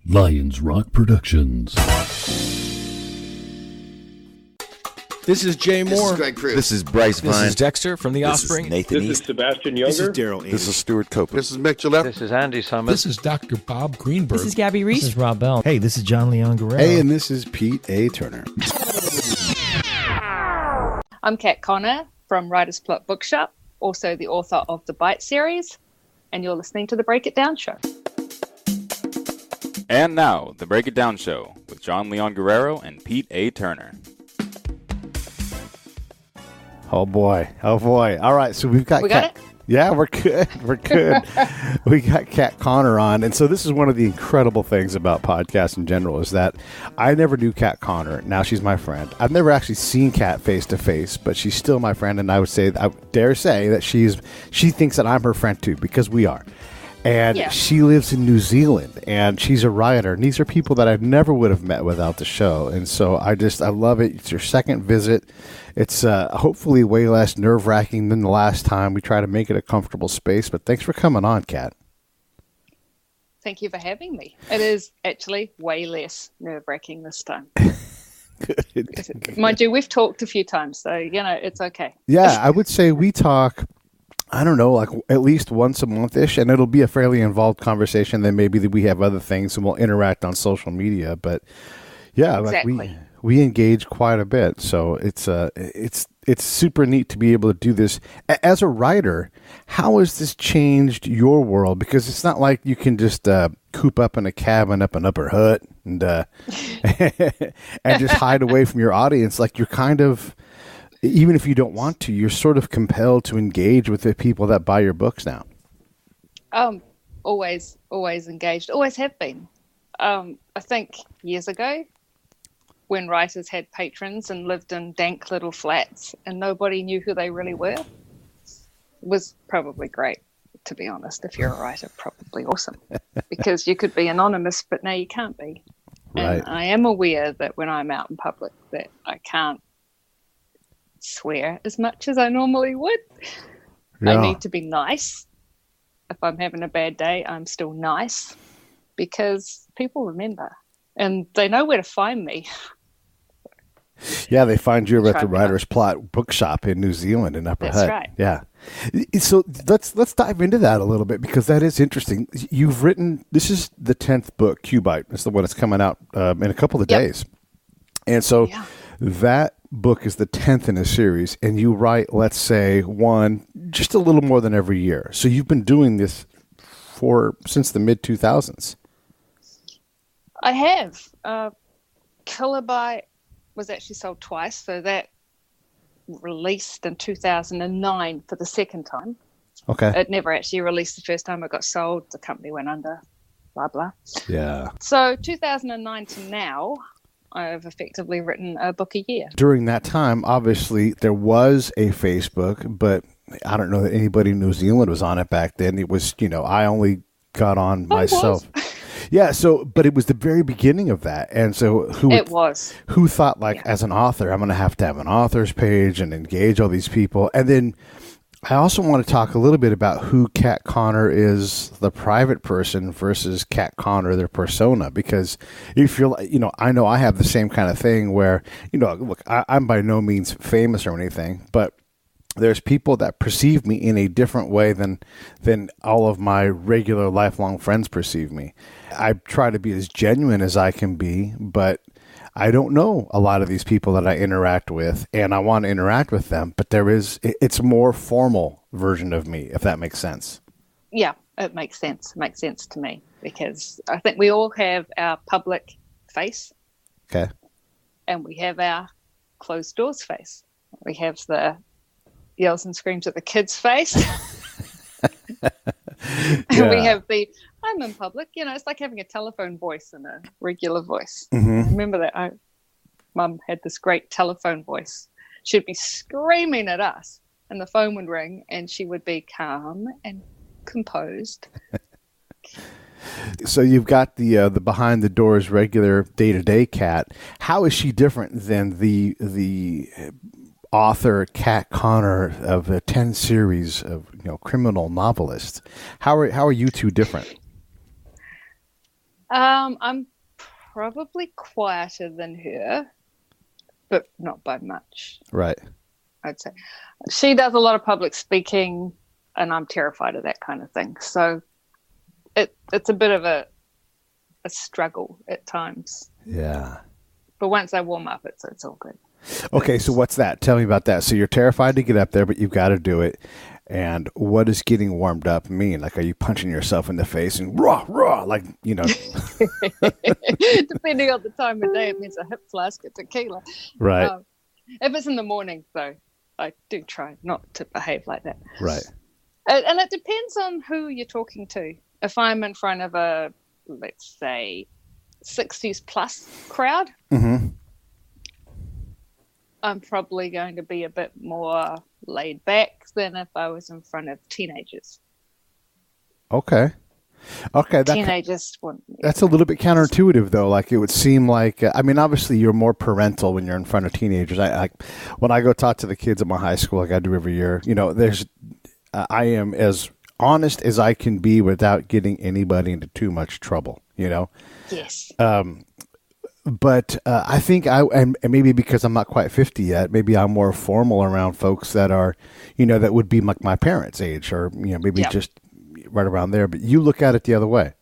Lions Rock Productions. This is Jay Moore. This is Greg Proof. This is Bryce Vine. This is Dexter from The Offspring. This is Nathan This East. is Sebastian Younger. This is Daryl Ames. This is Stuart Copeland. This is Mick Gillette. This is Andy Summers. This is Dr. Bob Greenberg. This is Gabby Reese. This is Rob Bell. Hey, this is John Leon Guerrero. Hey, and this is Pete A. Turner. I'm Kat Connor from Writer's Plot Bookshop, also the author of the Bite series, and you're listening to The Break It Down Show. And now, The Break It Down Show with John Leon Guerrero and Pete A. Turner. Oh boy. All right, so we've got We got it? Yeah, we're good. We got Kat Connor on. And so this is one of the incredible things about podcasts in general is that I never knew Kat Connor. Now she's my friend. I've never actually seen Kat face to face, but she's still my friend. And I dare say that she thinks that I'm her friend too, because we are. And She lives in New Zealand, and she's a writer. And these are people that I never would have met without the show. And so I love it. It's your second visit. It's hopefully way less nerve-wracking than the last time. We try to make it a comfortable space. But thanks for coming on, Kat. Thank you for having me. It is actually way less nerve-wracking this time. Good. Mind you, we've talked a few times, so, it's okay. Yeah, I would say we talk, I don't know, like at least once a month-ish, and it'll be a fairly involved conversation. Then maybe we have other things and we'll interact on social media. But yeah, exactly. Like we engage quite a bit. So it's super neat to be able to do this. As a writer, how has this changed your world? Because it's not like you can just coop up in a cabin up in Upper Hutt and and just hide away from your audience. Like you're kind of, even if you don't want to, you're sort of compelled to engage with the people that buy your books now. Always engaged. Always have been. I think years ago, when writers had patrons and lived in dank little flats and nobody knew who they really were, was probably great, to be honest. If you're a writer, probably awesome. Because you could be anonymous, but now you can't be. Right. And I am aware that when I'm out in public that I can't swear as much as I normally would. Yeah. I need to be nice. If I'm having a bad day, I'm still nice because people remember and they know where to find me. Yeah, they find you at the Writer's Plot Bookshop in New Zealand in Upper Hutt. That's right. Yeah. So let's dive into that a little bit because that is interesting. You've written, this is the 10th book, Cubite. It's the one that's coming out in a couple of days. And so that book is the 10th in a series, and you write, let's say, one just a little more than every year. So you've been doing this since the mid-2000s. I have. Kilobyte was actually sold twice, so that released in 2009 for the second time. Okay. It never actually released the first time. It got sold. The company went under, blah, blah. Yeah. So 2009 to now, I've effectively written a book a year. During that time, obviously, there was a Facebook, but I don't know that anybody in New Zealand was on it back then. It was, I only got on myself. Yeah, but it was the very beginning of that. And so who thought, as an author, I'm going to have an author's page and engage all these people? And then I also want to talk a little bit about who Kat Connor is, the private person, versus Kat Connor, their persona. Because if you're, I know I have the same kind of thing where, look, I'm by no means famous or anything, but there's people that perceive me in a different way than all of my regular lifelong friends perceive me. I try to be as genuine as I can be, but I don't know a lot of these people that I interact with, and I want to interact with them, but it's a more formal version of me, if that makes sense. Yeah, it makes sense. It makes sense to me because I think we all have our public face. Okay. And we have our closed doors face. We have the yells and screams at the kids' face. And we have I'm in public, it's like having a telephone voice and a regular voice. Mm-hmm. Remember that Mum had this great telephone voice. She'd be screaming at us and the phone would ring and she would be calm and composed. So you've got the behind the doors regular day-to-day Kat. How is she different than the author Kat Connor of the 10 series of criminal novelists? How are you two different? I'm probably quieter than her, but not by much, Right. I'd say. She does a lot of public speaking, and I'm terrified of that kind of thing. So it's a bit of a struggle at times. Yeah. But once I warm up, it's all good. Okay, so what's that? Tell me about that. So you're terrified to get up there, but you've got to do it. And what does getting warmed up mean? Like, are you punching yourself in the face and rah, rah, like, you know? Depending on the time of day, it means a hip flask of tequila. Right. If it's in the morning, though, I do try not to behave like that. Right. And it depends on who you're talking to. If I'm in front of a, let's say, 60s plus crowd, Mm-hmm. I'm probably going to be a bit more laid back than if I was in front of teenagers. Okay. Teenagers want. That's a little bit counterintuitive, though. Like, it would seem like, I mean, obviously you're more parental when you're in front of teenagers. When I go talk to the kids at my high school, like I do every year, you know, I am as honest as I can be without getting anybody into too much trouble, you know? Yes. But I think and maybe because I'm not quite 50 yet, maybe I'm more formal around folks that are, you know, that would be like my parents' age, or, you know, maybe just right around there. But you look at it the other way.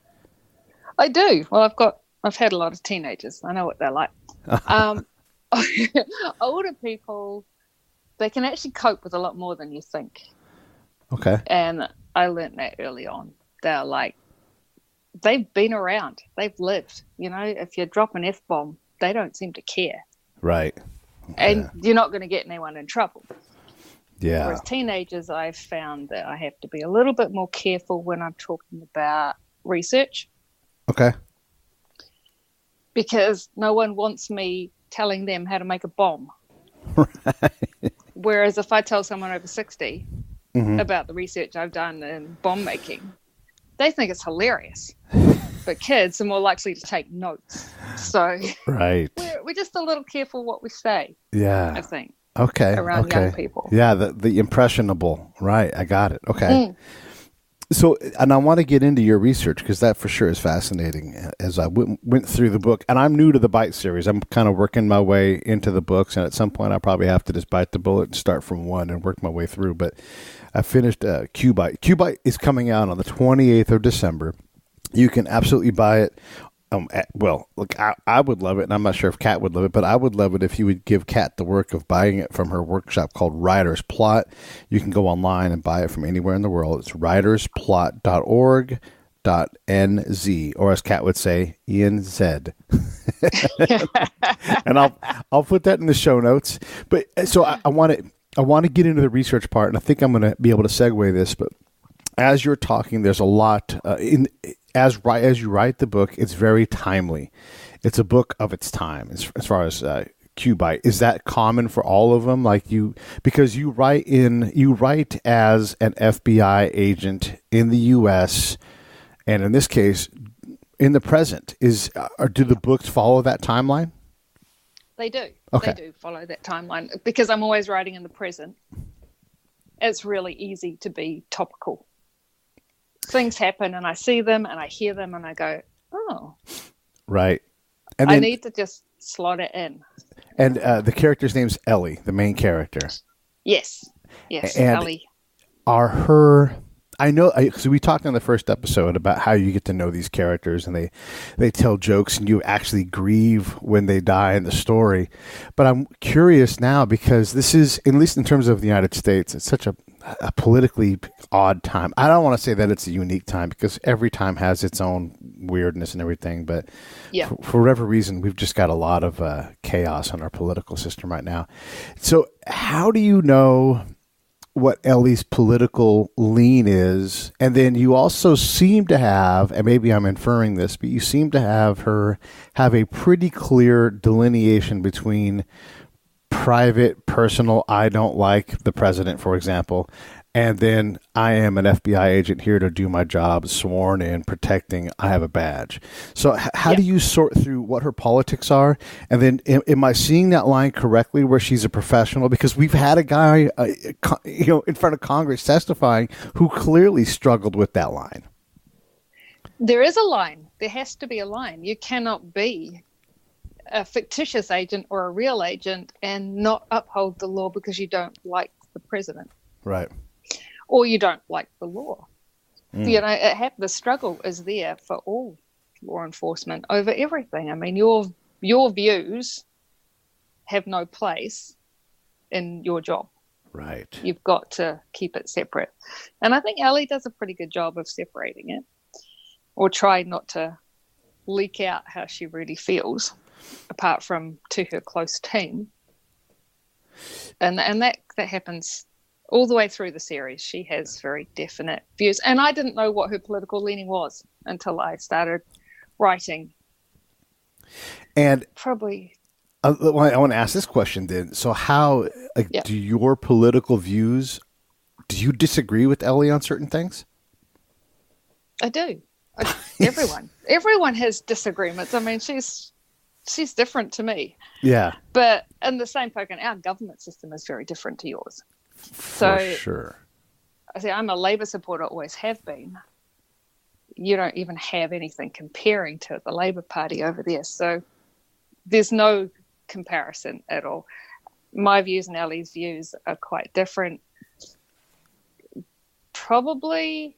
I do. Well, I've had a lot of teenagers. I know what they're like. Older people, they can actually cope with a lot more than you think. Okay. And I learned that early on. They're like, they've been around. They've lived. You know, if you drop an F-bomb, they don't seem to care. Right. And you're not going to get anyone in trouble. Yeah. Whereas teenagers, I've found that I have to be a little bit more careful when I'm talking about research. Okay. Because no one wants me telling them how to make a bomb. Right. Whereas if I tell someone over 60 about the research I've done in bomb making, they think it's hilarious. But kids are more likely to take notes. So Right. we're just a little careful what we say, Yeah. I think. Okay. Around young people. Yeah, the impressionable. Right. I got it. Okay. So, and I want to get into your research because that for sure is fascinating as I went through the book. And I'm new to the Bite series. I'm kind of working my way into the books. And at some point, I probably have to just bite the bullet and start from one and work my way through. But I finished Q-Bite. Q-Bite is coming out on the 28th of December. You can absolutely buy it. Look, I would love it, and I'm not sure if Kat would love it, but I would love it if you would give Kat the work of buying it from her workshop called Writer's Plot. You can go online and buy it from anywhere in the world. It's writersplot.org.nz, or as Kat would say, ENZ. And I'll put that in the show notes. But so I want to get into the research part, and I think I'm going to be able to segue this. But as you're talking, there's a lot as you write the book. It's very timely. It's a book of its time as far as Q-Bite. Is that common for all of them? Like because you write as an FBI agent in the U.S. and in this case, in the present. Do the books follow that timeline? They do. Okay. They do follow that timeline because I'm always writing in the present. It's really easy to be topical. Things happen and I see them and I hear them and I go, oh. Right. And then, I need to just slot it in. And the character's name's Ellie, the main character. Yes. Yes, and Ellie. I know, so we talked on the first episode about how you get to know these characters and they tell jokes and you actually grieve when they die in the story. But I'm curious now because this is, at least in terms of the United States, it's such a politically odd time. I don't want to say that it's a unique time because every time has its own weirdness and everything. But for whatever reason, we've just got a lot of chaos in our political system right now. So how do you know what Ellie's political lean is? And then you also seem to have, and maybe I'm inferring this, but you seem to have her have a pretty clear delineation between private, personal, I don't like the president, for example, and then I am an FBI agent here to do my job, sworn in, protecting, I have a badge. So how do you sort through what her politics are? And then am I seeing that line correctly where she's a professional? Because we've had a guy in front of Congress testifying who clearly struggled with that line. There is a line. There has to be a line. You cannot be a fictitious agent or a real agent and not uphold the law because you don't like the president. Right. Or you don't like the law. You know, the struggle is there for all law enforcement over everything. I mean, your views have no place in your job. Right. You've got to keep it separate. And I think Ellie does a pretty good job of separating it, or try not to leak out how she really feels, apart from to her close team. And that happens all the way through the series. She has very definite views. And I didn't know what her political leaning was until I started writing. And probably... I want to ask this question then. So how do your political views, do you disagree with Ellie on certain things? I do. Everyone has disagreements. I mean, she's different to me. Yeah. But in the same token, our government system is very different to yours. For sure. I say I'm a Labour supporter, always have been. You don't even have anything comparing to the Labour Party over there. So there's no comparison at all. My views and Ellie's views are quite different. Probably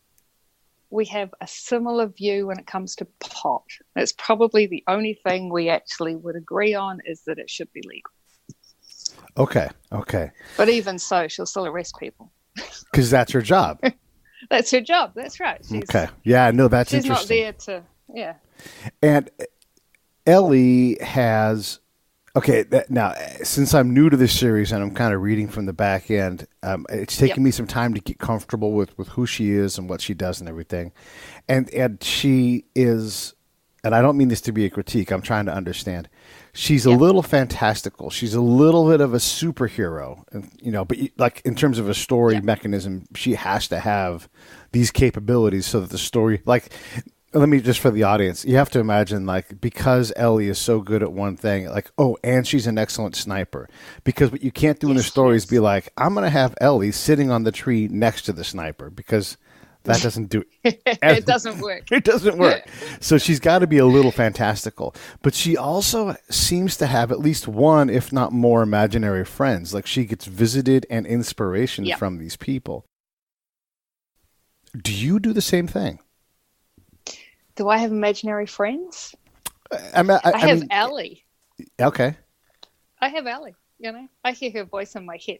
we have a similar view when it comes to pot. It's probably the only thing we actually would agree on is that it should be legal. Okay. But even so, she'll still arrest people. Because that's her job. That's her job. That's right. Okay. Yeah, no, that's she's interesting. She's not there to, And Ellie has... Okay, now, since I'm new to this series and I'm kind of reading from the back end, it's taken me some time to get comfortable with who she is and what she does and everything. And she is, and I don't mean this to be a critique, I'm trying to understand. She's a little fantastical. She's a little bit of a superhero, but like in terms of a story mechanism, she has to have these capabilities so that the story, like... Let me just for the audience, you have to imagine like because Ellie is so good at one thing, like, oh, and she's an excellent sniper. Because what you can't do in a story is be like, I'm going to have Ellie sitting on the tree next to the sniper because that doesn't do it. It doesn't work. It doesn't work. So she's got to be a little fantastical. But she also seems to have at least one, if not more, imaginary friends. Like she gets visited and inspiration from these people. Do you do the same thing? Do I have imaginary friends? I have Ellie. Okay. I have Ellie, I hear her voice in my head.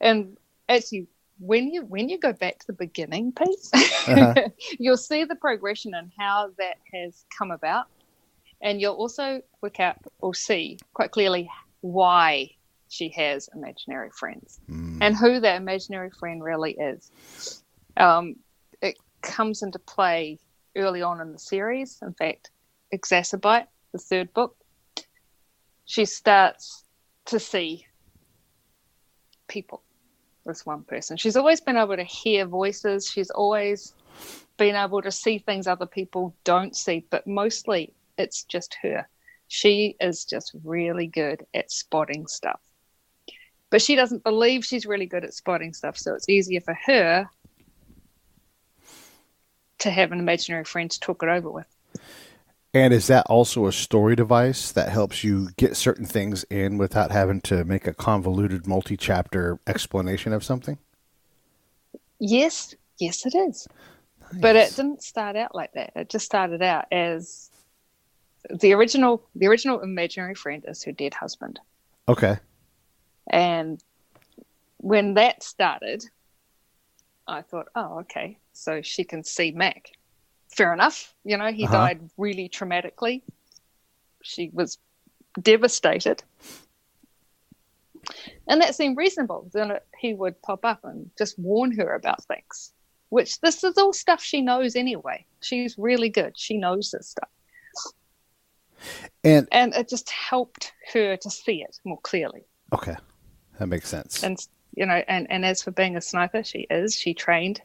And actually, when you go back to the beginning, Pete, you'll see the progression and how that has come about. And you'll also work out or see quite clearly why she has imaginary friends and who that imaginary friend really is. It comes into play early on in the series. In fact, Exacerbate, the third book, she starts to see people with one person. She's always been able to hear voices. She's always been able to see things other people don't see, but mostly it's just her. She is just really good at spotting stuff. But she doesn't believe she's really good at spotting stuff, so it's easier for her to have an imaginary friend to talk it over with. And is that also a story device that helps you get certain things in without having to make a convoluted multi-chapter explanation of something? Yes, it is. Nice. But it didn't start out like that. It just started out as the original imaginary friend is her dead husband. Okay. And when that started, I thought, oh, okay, so she can see Mac. Fair enough. He died really traumatically. She was devastated. And that seemed reasonable. Then he would pop up and just warn her about things, which this is all stuff she knows anyway. She's really good. She knows this stuff. And it just helped her to see it more clearly. Okay. That makes sense. And and as for being a sniper, she trained.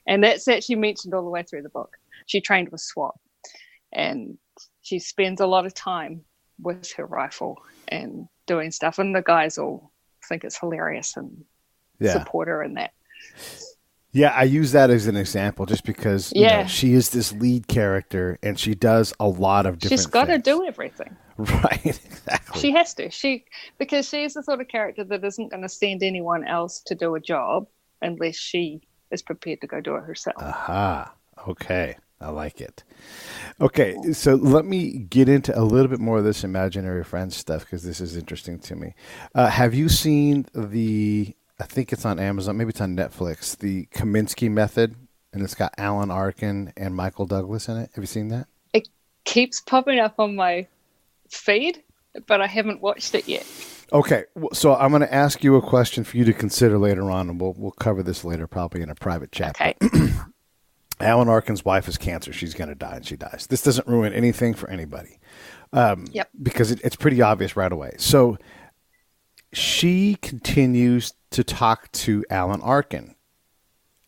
And that's actually mentioned all the way through the book. She trained with SWAT. And she spends a lot of time with her rifle and doing stuff. And the guys all think it's hilarious and support her in that. Yeah, I use that as an example just because Yeah. she is this lead character and she does a lot of different She's got to things. do everything. Right, exactly. She has to. Because she's the sort of character that isn't going to send anyone else to do a job unless she is prepared to go do it herself. Aha. Okay. I like it. Okay, so let me get into a little bit more of this imaginary friends stuff because this is interesting to me. Have you seen I think it's on Amazon, maybe it's on Netflix, the Kaminsky Method, and it's got Alan Arkin and Michael Douglas in it. Have you seen that? It keeps popping up on my feed, but I haven't watched it yet. Okay, so I'm going to ask you a question for you to consider later on, and we'll cover this later, probably in a private chat. Okay. Alan Arkin's wife has cancer. She's going to die, and she dies. This doesn't ruin anything for anybody. Yep. Because it's pretty obvious right away. So she continues to talk to Alan Arkin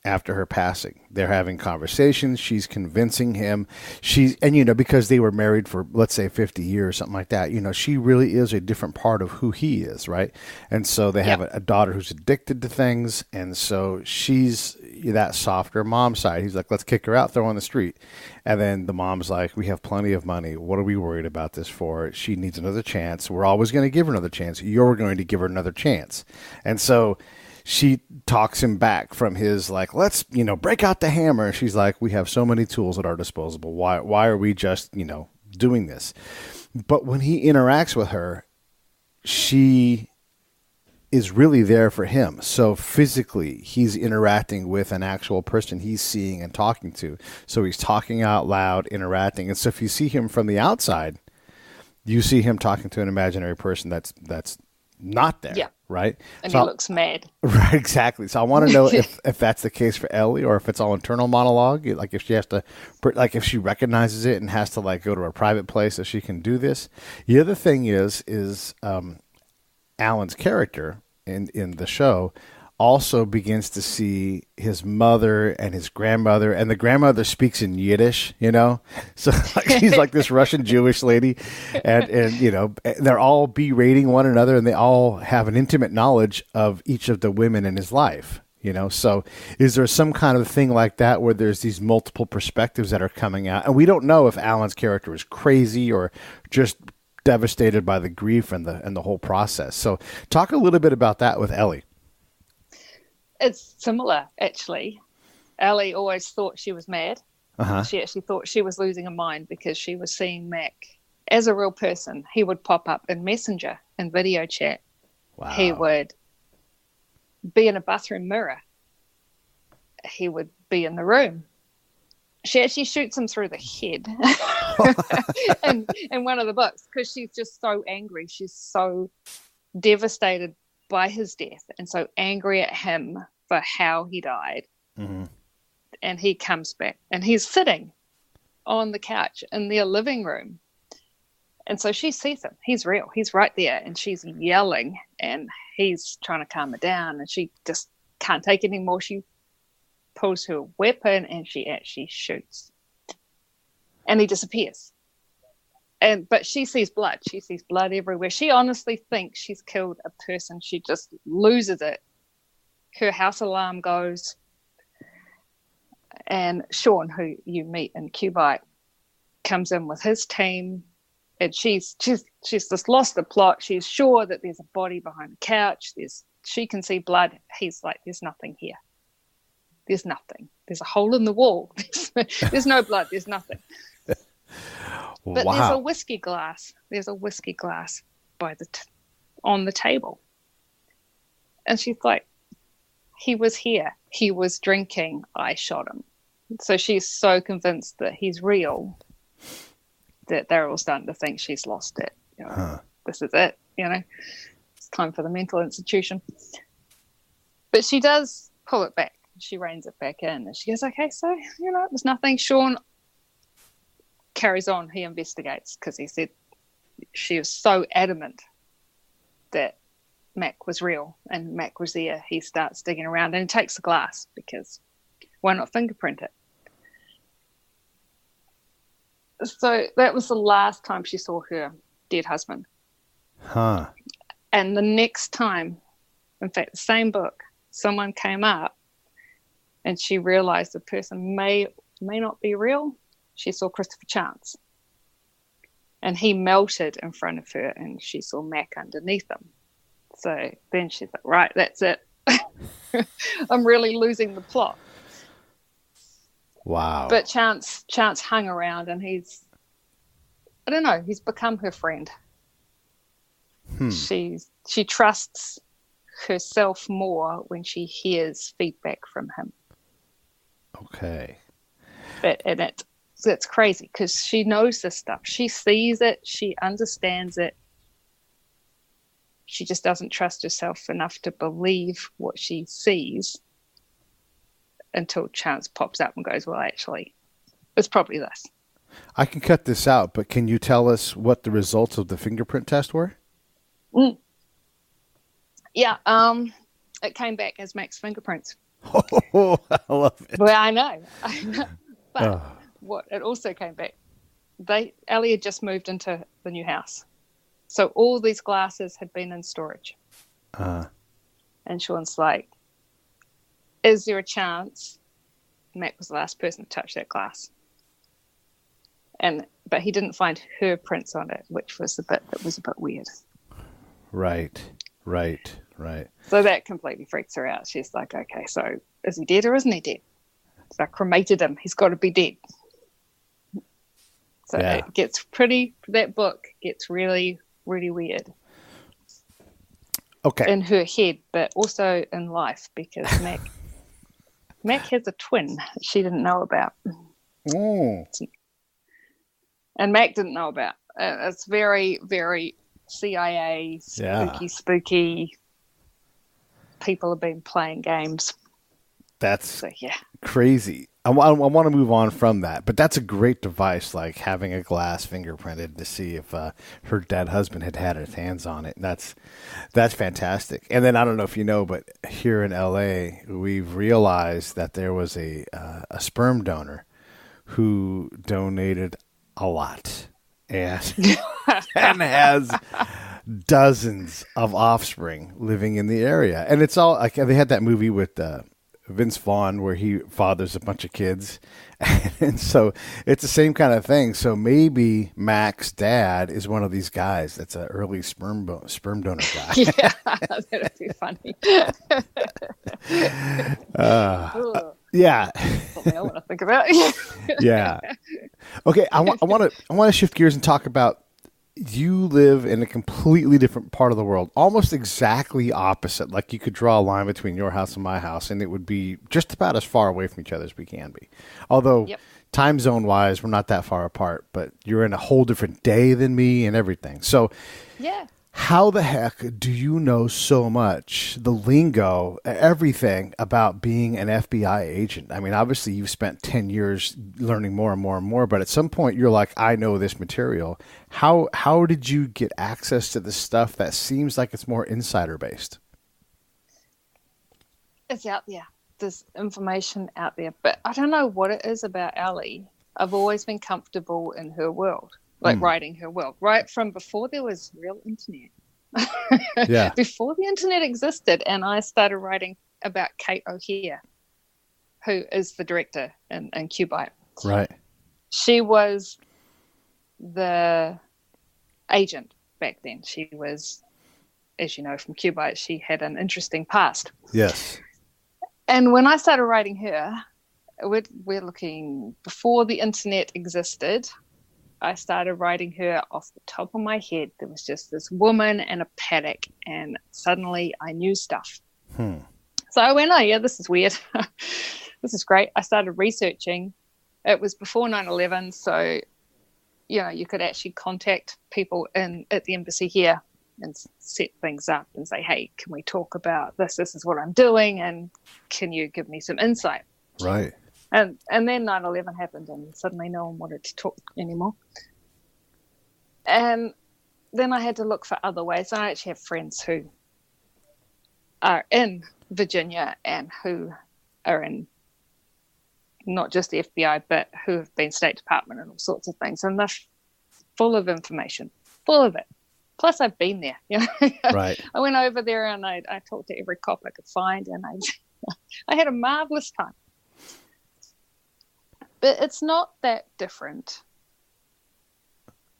after her passing. They're having conversations. She's convincing him. Because they were married for, let's say, 50 years, something like that, she really is a different part of who he is, right? And so they have a daughter who's addicted to things. And so she's that softer mom side. He's like, let's kick her out, throw her on the street. And then the mom's like, we have plenty of money. What are we worried about this for? She needs another chance. We're always going to give her another chance. You're going to give her another chance. And so she talks him back from his like, let's, break out the hammer. She's like, we have so many tools at our disposal. Why are we just, doing this? But when he interacts with her, she is really there for him. So physically, he's interacting with an actual person he's seeing and talking to. So he's talking out loud, interacting. And so if you see him from the outside, you see him talking to an imaginary person that's not there. Yeah. Right? And so he looks mad. Right, exactly. So I want to know if that's the case for Ellie or if it's all internal monologue. Like if she has to, if she recognizes it and has to go to a private place so she can do this. The other thing is Alan's character in the show also begins to see his mother and his grandmother, and the grandmother speaks in Yiddish, so she's like this Russian Jewish lady, and they're all berating one another, and they all have an intimate knowledge of each of the women in his life. So is there some kind of thing like that where there's these multiple perspectives that are coming out, and we don't know if Alan's character is crazy or just devastated by the grief and the whole process. So talk a little bit about that with Ellie. It's similar, actually. Ellie always thought she was mad. Uh-huh. She actually thought she was losing her mind because she was seeing Mac as a real person. He would pop up in Messenger and video chat. Wow. He would be in a bathroom mirror. He would be in the room. She actually shoots him through the head in one of the books because she's just so angry. She's so devastated by his death and so angry at him for how he died. Mm-hmm. And he comes back and he's sitting on the couch in their living room. And so she sees him. He's real. He's right there. And she's yelling and he's trying to calm her down. And she just can't take it anymore. She pulls her weapon and she actually shoots. And he disappears. But she sees blood. She sees blood everywhere. She honestly thinks she's killed a person. She just loses it. Her house alarm goes. And Sean, who you meet in Cubite, comes in with his team. And she's just lost the plot. She's sure that there's a body behind the couch. She can see blood. He's like, there's nothing here. There's nothing. There's a hole in the wall. There's no blood. There's nothing. But wow. There's a whiskey glass. There's a whiskey glass on the table. And she's like, he was here. He was drinking. I shot him. So she's so convinced that he's real that they're all starting to think she's lost it. This is it. It's time for the mental institution. But she does pull it back. She reins it back in. And she goes, okay, so, it was nothing. Sean carries on. He investigates because he said she was so adamant that Mac was real and Mac was there. He starts digging around and he takes the glass because why not fingerprint it? So that was the last time she saw her dead husband. Huh. And the next time, in fact, the same book, someone came up and she realized the person may not be real. She saw Christopher Chance, and he melted in front of her, and she saw Mac underneath him. So then she's like, right, that's it. I'm really losing the plot. Wow. But Chance hung around, and he's become her friend. She trusts herself more when she hears feedback from him. Okay. That's crazy because she knows this stuff. She sees it. She understands it. She just doesn't trust herself enough to believe what she sees until Chance pops up and goes, well, actually, it's probably this. I can cut this out, but can you tell us what the results of the fingerprint test were? Yeah, it came back as Mac's fingerprints. Oh, I love it. Well, I know. But what it also came back, Ellie had just moved into the new house. So all these glasses had been in storage. And Sean's like, is there a chance Mac was the last person to touch that glass? But he didn't find her prints on it, which was a bit weird. Right. So that completely freaks her out. She's like, okay, so is he dead or isn't he dead? So I cremated him. He's got to be dead. So It gets that book gets really, really weird. Okay. In her head, but also in life, because Mac has a twin she didn't know about. Oh. And Mac didn't know about. It's very, very CIA, spooky. People have been playing games. That's crazy. I want to move on from that, but that's a great device, like having a glass fingerprinted to see if her dead husband had his hands on it. That's fantastic. And then I don't know if you know, but here in LA, we've realized that there was a sperm donor who donated a lot and and has dozens of offspring living in the area. And it's all like they had that movie with Vince Vaughn where he fathers a bunch of kids. And so it's the same kind of thing. So maybe Mac's dad is one of these guys that's an early sperm donor guy. Yeah, that'd be funny. Yeah. Something I want to think about. Yeah. Okay, I want to shift gears and talk about you live in a completely different part of the world, almost exactly opposite. Like you could draw a line between your house and my house, and it would be just about as far away from each other as we can be. Although time zone wise, we're not that far apart, but you're in a whole different day than me and everything. So how the heck do you know so much, the lingo, everything about being an FBI agent? I mean, obviously you've spent 10 years learning more and more and more, but at some point you're like, I know this material. How did you get access to this stuff that seems like it's more insider based? It's out there. There's information out there, but I don't know what it is about Ellie. I've always been comfortable in her world. Like writing her world, right from before there was real internet. Before the internet existed, and I started writing about Kate O'Hare, who is the director in Cubite. Right. She was the agent back then. She was, as you know, from Cubite, she had an interesting past. Yes. And when I started writing her, we're looking before the internet existed. I started writing her off the top of my head. There was just this woman and a paddock, and suddenly I knew stuff. So I went, oh, yeah, this is weird. This is great. I started researching. It was before 9/11, so, you could actually contact people at the embassy here and set things up and say, hey, can we talk about this? This is what I'm doing, and can you give me some insight? Right. And then 9/11 happened, and suddenly no one wanted to talk anymore. And then I had to look for other ways. I actually have friends who are in Virginia and who are in not just the FBI, but who have been State Department and all sorts of things. And they're full of information, full of it. Plus, I've been there. Right. I went over there and I talked to every cop I could find, and I had a marvelous time. But it's not that different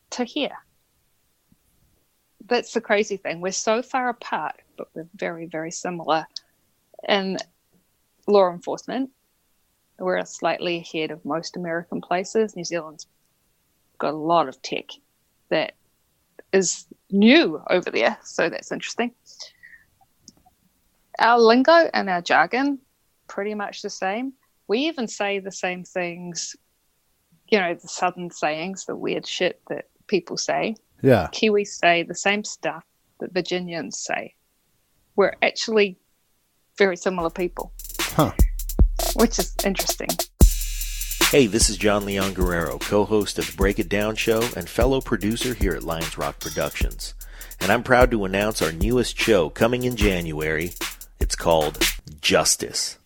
to here. That's the crazy thing. We're so far apart, but we're very, very similar in law enforcement. We're slightly ahead of most American places. New Zealand's got a lot of tech that is new over there, so that's interesting. Our lingo and our jargon, pretty much the same. We even say the same things, the southern sayings, the weird shit that people say. Yeah. Kiwis say the same stuff that Virginians say. We're actually very similar people. Huh. Which is interesting. Hey, this is John Leon Guerrero, co-host of the Break It Down Show and fellow producer here at Lions Rock Productions. And I'm proud to announce our newest show coming in January. It's called Justice.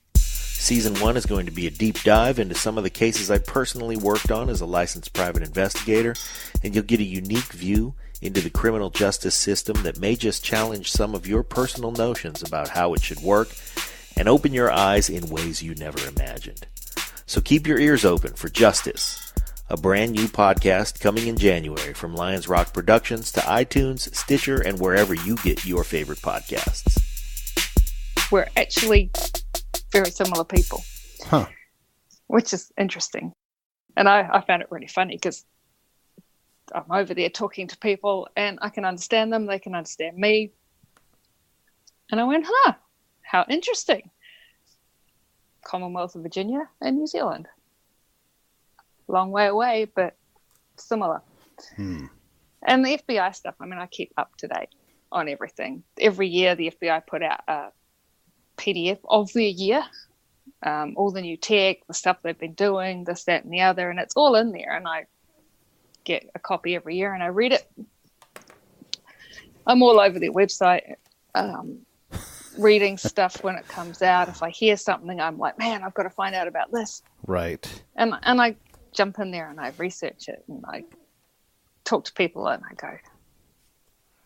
Season 1 is going to be a deep dive into some of the cases I personally worked on as a licensed private investigator, and you'll get a unique view into the criminal justice system that may just challenge some of your personal notions about how it should work and open your eyes in ways you never imagined. So keep your ears open for Justice, a brand new podcast coming in January from Lions Rock Productions to iTunes, Stitcher, and wherever you get your favorite podcasts. We're actually very similar people, which is interesting. And I found it really funny because I'm over there talking to people and I can understand them, they can understand me. And I went, how interesting. Commonwealth of Virginia and New Zealand. Long way away, but similar. And the FBI stuff, I keep up to date on everything. Every year the FBI put out a PDF of the year, all the new tech, the stuff they've been doing, this, that, and the other, and it's all in there. And I get a copy every year and I read it. I'm all over their website, reading stuff when it comes out. If I hear something, I'm like, man, I've got to find out about this. Right. And I jump in there and I research it and I talk to people and I go,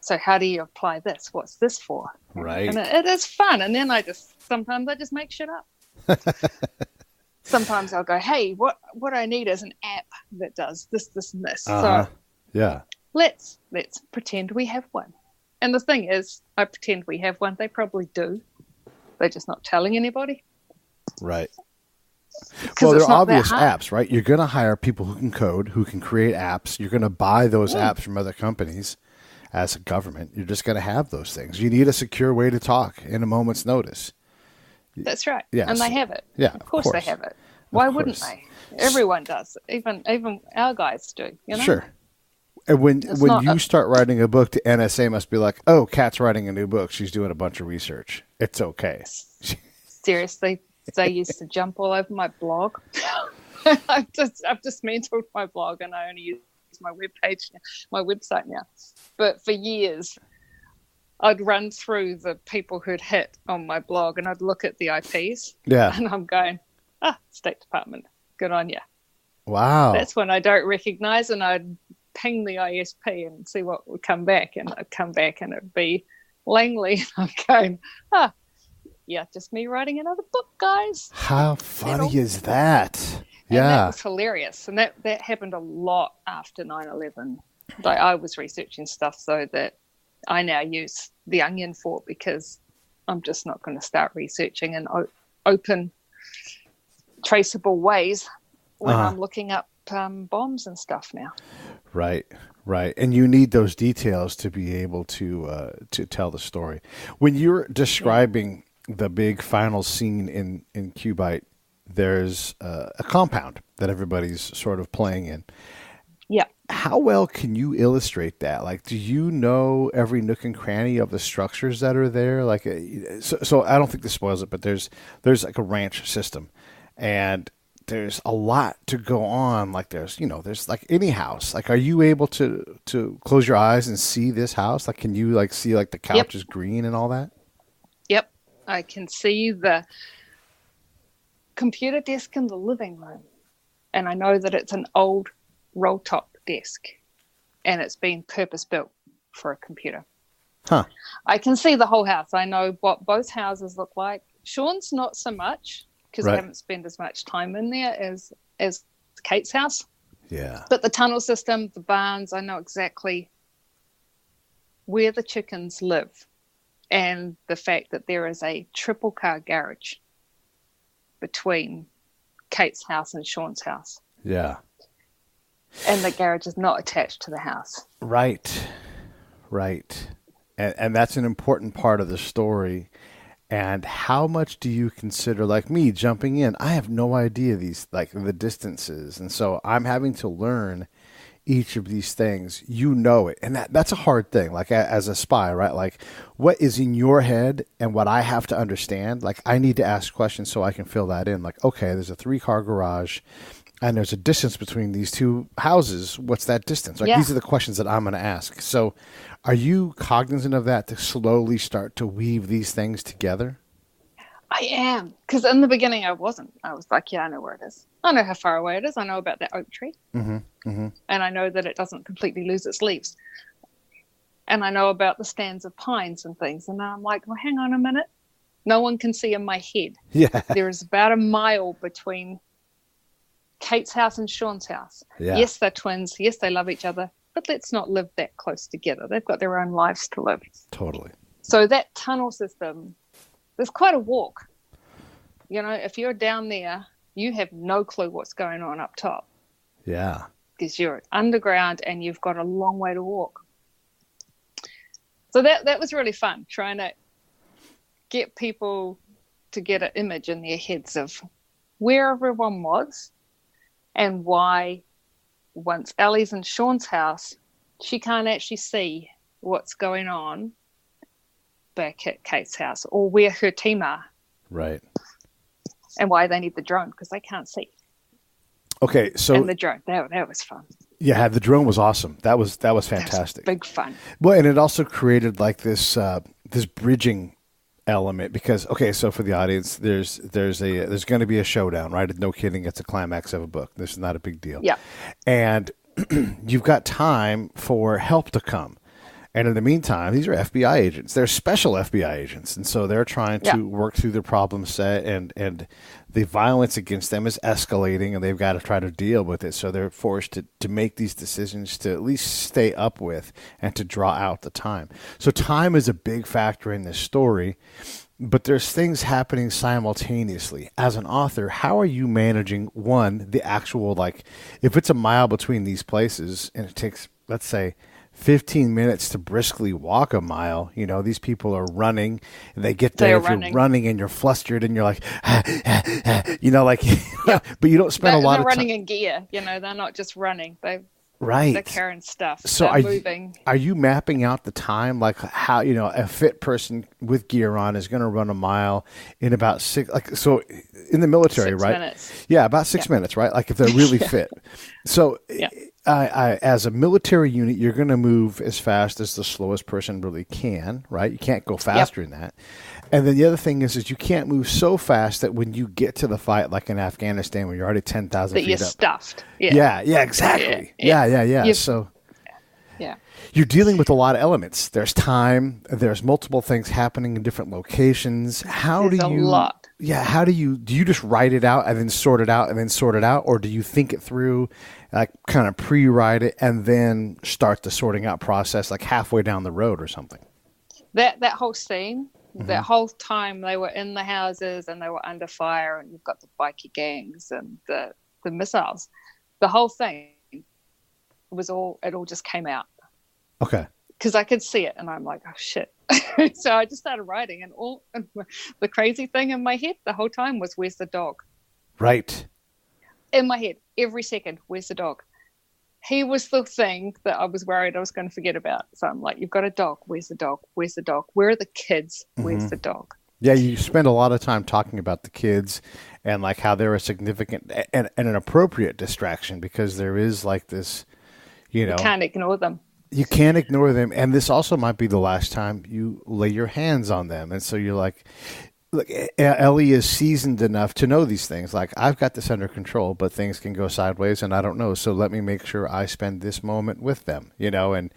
so how do you apply this? What's this for? Right. And it is fun. And then sometimes I just make shit up. Sometimes I'll go, hey, what I need is an app that does this, this, and this. So yeah, let's pretend we have one. And the thing is, I pretend we have one. They probably do. They're just not telling anybody. Right. Well, they're obvious hard. apps, right? You're going to hire people who can code, who can create apps. You're going to buy those apps from other companies as a government. You're just going to have those things. You need a secure way to talk in a moment's notice. That's right. Yes. And they have it. Yeah, Of course they have it. Why wouldn't they? Everyone does. Even our guys do. Sure. And when you start writing a book, the NSA must be like, oh, Kat's writing a new book. She's doing a bunch of research. It's okay. Seriously, they used to jump all over my blog. I've dismantled my blog and I only use my website now. But for years, I'd run through the people who'd hit on my blog and I'd look at the IPs. Yeah. And I'm going, State Department, good on you. Wow. That's when I don't recognize, and I'd ping the ISP and see what would come back. And I'd come back and it'd be Langley. I'm going, yeah, just me writing another book, guys. How funny is that? And that was hilarious. And that happened a lot after 9/11. Like, I was researching stuff so that I now use The Onion for, because I'm just not going to start researching in open, traceable ways when I'm looking up bombs and stuff now. Right. And you need those details to be able to tell the story. When you're describing the big final scene in Cubite, there's a compound that everybody's sort of playing in. Yeah. How well can you illustrate that? Like, do you know every nook and cranny of the structures that are there? Like, so I don't think this spoils it, but there's like a ranch system, and there's a lot to go on. Like, there's like any house. Like, are you able to close your eyes and see this house? Like, can you see the couch is green and all that? Yep. I can see the computer desk in the living room, and I know that it's an old roll top desk and it's been purpose built for a computer. I can see the whole house. I know what both houses look like. Sean's not so much, because I haven't spent as much time in there as Kate's house. Yeah. But the tunnel system, the barns, I know exactly where the chickens live, and the fact that there is a triple car garage between Kate's house and Sean's house. Yeah. And the garage is not attached to the house. Right. And that's an important part of the story. And how much do you consider, like me jumping in? I have no idea these, like the distances. And so I'm having to learn each of these things. You know it. And that's a hard thing. Like as a spy, right? Like what is in your head and what I have to understand. Like I need to ask questions so I can fill that in. Like, okay, there's a 3-car garage and there's a distance between these two houses. What's that distance? Like these are the questions that I'm going to ask. So are you cognizant of that to slowly start to weave these things together? I am. Because in the beginning, I wasn't. I was like, yeah, I know where it is. I know how far away it is. I know about that oak tree. And I know that it doesn't completely lose its leaves. And I know about the stands of pines and things. And I'm like, well, hang on a minute. No one can see in my head. Yeah. There is about a mile between Kate's house and Sean's house. Yeah. Yes, they're twins. Yes, they love each other. But let's not live that close together. They've got their own lives to live. Totally. So that tunnel system, there's quite a walk. You know, if you're down there, you have no clue what's going on up top. Yeah. Because you're underground and you've got a long way to walk. So that was really fun, trying to get people to get an image in their heads of where everyone was and why once Ellie's in Sean's house, she can't actually see what's going on back at Kate's house or where her team are. Right. And why they need the drone, because they can't see. Okay, so and the drone, that was fun. Yeah, the drone was awesome. That was fantastic. That was big fun. Well, and it also created like this this bridging element because so for the audience, there's going to be a showdown, right? No kidding, it's a climax of a book. This is not a big deal. Yeah. And you've got time for help to come. And in the meantime, these are FBI agents. They're special FBI agents. And so they're trying to work through the problem set and the violence against them is escalating and they've got to try to deal with it. So they're forced to make these decisions to at least stay up with and to draw out the time. So time is a big factor in this story, but there's things happening simultaneously. As an author, how are you managing, one, the actual, like, if it's a mile between these places and it takes, let's say, 15 minutes to briskly walk a mile. You know, these people are running and they get there. You're running and you're flustered and you're like, you know, like, but you don't spend a lot of time. They're running in gear, you know, they're not just running. They're carrying stuff. So they're moving. Are you mapping out the time? Like how, you know, a fit person with gear on is going to run a mile in about 6, like, so in the military, 6 right? minutes. Yeah. About 6 minutes, right? Like if they're really fit. So as a military unit, you're going to move as fast as the slowest person really can, right? You can't go faster than that. And then the other thing is you can't move so fast that when you get to the fight, like in Afghanistan, where you're already 10,000 feet up. That you're stuffed. Yeah, exactly. Yeah. So you're dealing with a lot of elements. There's time. There's multiple things happening in different locations. There's a lot. Yeah, how do you just write it out and then sort it out and then sort it out? Or do you think it through, like kind of pre-write it and then start the sorting out process like halfway down the road or something? That whole scene, that whole time they were in the houses and they were under fire and you've got the bikie gangs and the missiles. The whole thing it all just came out. Okay. Because I could see it and I'm like, oh shit. So I just started writing and the crazy thing in my head the whole time was, where's the dog? Right. In my head, every second, where's the dog? He was the thing that I was worried I was going to forget about. So I'm like, you've got a dog. Where's the dog? Where's the dog? Where are the kids? Where's the dog? Yeah, you spend a lot of time talking about the kids and like how they're a significant and an appropriate distraction because there is like this, you know. You can't ignore them. You can't ignore them. And this also might be the last time you lay your hands on them. And so you're like, look, Ellie is seasoned enough to know these things. Like, I've got this under control, but things can go sideways and I don't know. So let me make sure I spend this moment with them, you know, and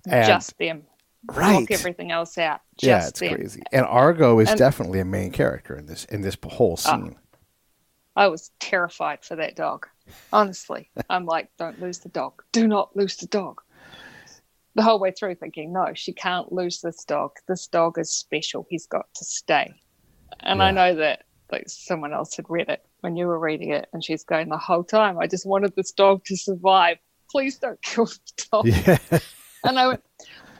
just them. Right. Block everything else out. It's crazy. And Argo is definitely a main character in this whole scene. I was terrified for that dog. Honestly, I'm like, don't lose the dog. Do not lose the dog. The whole way through thinking, no, she can't lose this dog. This dog is special. He's got to stay. And I know that like someone else had read it when you were reading it, and she's going the whole time, I just wanted this dog to survive. Please don't kill the dog. Yeah. And I went,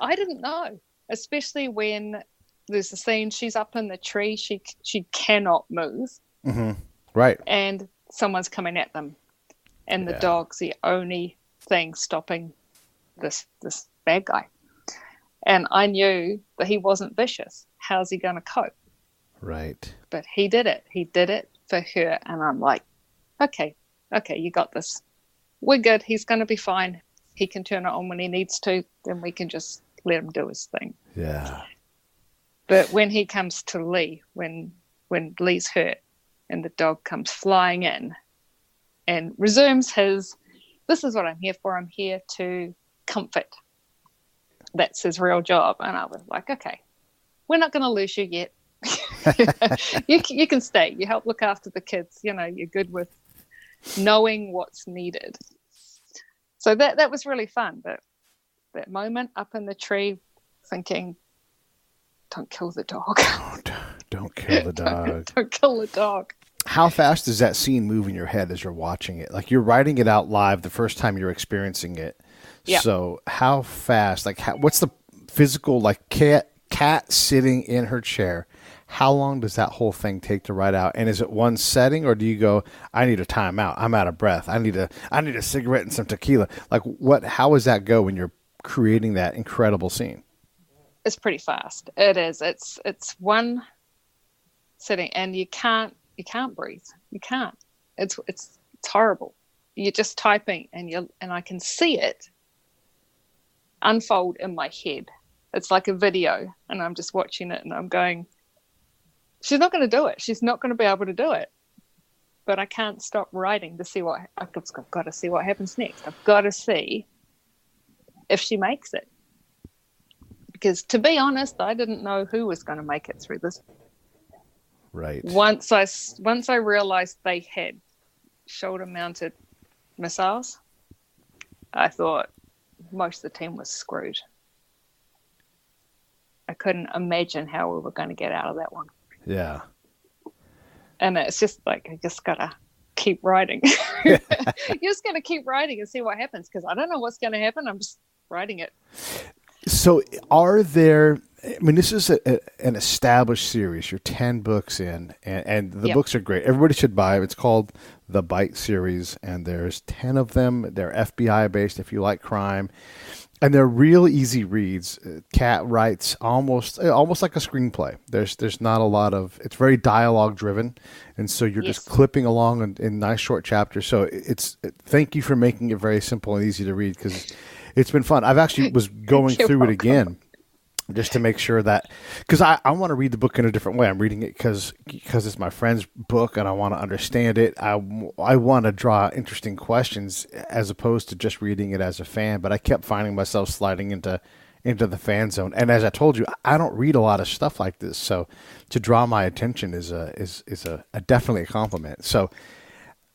I didn't know, especially when there's a scene, she's up in the tree, she cannot move. Mm-hmm. Right. And someone's coming at them. And the dog's the only thing stopping this bad guy. And I knew that he wasn't vicious. How's he going to cope? Right. But he did it. He did it for her. And I'm like, okay, you got this. We're good. He's going to be fine. He can turn it on when he needs to. Then we can just let him do his thing. Yeah. But when he comes to Lee, when Lee's hurt and the dog comes flying in and resumes his, this is what I'm here for. I'm here to comfort. That's his real job. And I was like, okay, we're not going to lose you yet. you can stay. You help look after the kids. You know, you're good with knowing what's needed. So that was really fun. But that moment up in the tree thinking, don't kill the dog. Don't kill the dog. Don't kill the dog. How fast does that scene move in your head as you're watching it? Like you're writing it out live the first time you're experiencing it. Yeah. So how fast, like what's the physical, like cat sitting in her chair? How long does that whole thing take to write out? And is it one setting, or do you go, I need a timeout. I'm out of breath. I need a cigarette and some tequila. Like how does that go when you're creating that incredible scene? It's pretty fast. It is. It's one sitting, and you can't breathe. You can't. It's horrible. You're just typing, and I can see it unfold in my head. It's like a video, and I'm just watching it, and I'm going, she's not going to do it. She's not going to be able to do it. But I can't stop writing to see I've got to see what happens next. I've got to see if she makes it. Because to be honest, I didn't know who was going to make it through this. Right. Once I realized they had shoulder-mounted missiles, I thought most of the team was screwed. I couldn't imagine how we were going to get out of that one. Yeah. And it's just like, I just got to keep writing. You're just going to keep writing and see what happens, because I don't know what's going to happen. I'm just writing it. So are there, I mean, this is an established series. You're 10 books in, and the books are great. Everybody should buy it. It's called The Bite series, and there's 10 of them. They're FBI based if you like crime. And they're real easy reads. Kat writes almost like a screenplay. There's not a lot of, it's very dialogue driven. And so you're just clipping along in nice short chapters. So thank you for making it very simple and easy to read, because it's been fun. I've actually was going through it again just to make sure that, because I want to read the book in a different way. I'm reading it because it's my friend's book and I want to understand it. I want to draw interesting questions as opposed to just reading it as a fan. But I kept finding myself sliding into the fan zone. And as I told you, I don't read a lot of stuff like this. So to draw my attention is definitely a compliment. So